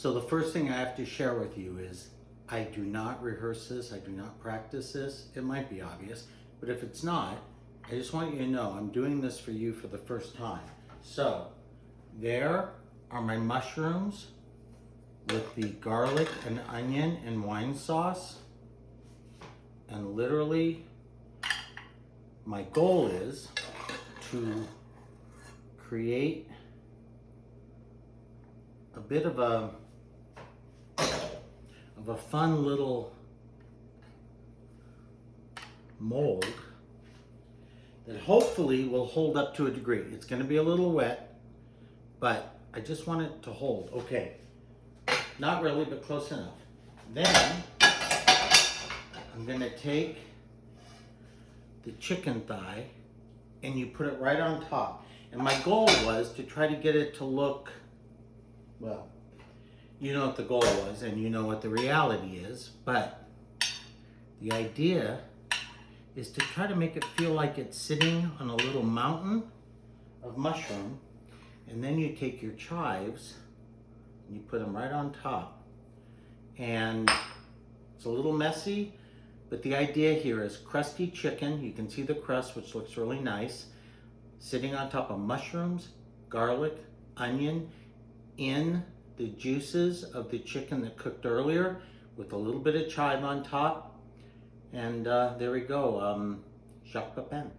So the first thing I have to share with you is I do not rehearse this, I do not practice this. It might be obvious, but if it's not, I just want you to know I'm doing this for you for the first time. So there are my mushrooms with the garlic and onion and wine sauce. And literally, my goal is to create a bit of a fun little mold that hopefully will hold up to a degree. It's going to be a little wet, but I just want it to hold. Okay, not really, but close enough. Then I'm going to take the chicken thigh and you put it right on top. And my goal was to try to get it to look, well, you know what the goal was and you know what the reality is, but the idea is to try to make it feel like it's sitting on a little mountain of mushroom, and then you take your chives and you put them right on top. And it's a little messy, but the idea here is crusty chicken. You can see the crust, which looks really nice, sitting on top of mushrooms, garlic, onion, in the juices of the chicken that cooked earlier with a little bit of chive on top. And there we go, Jacques Pepin.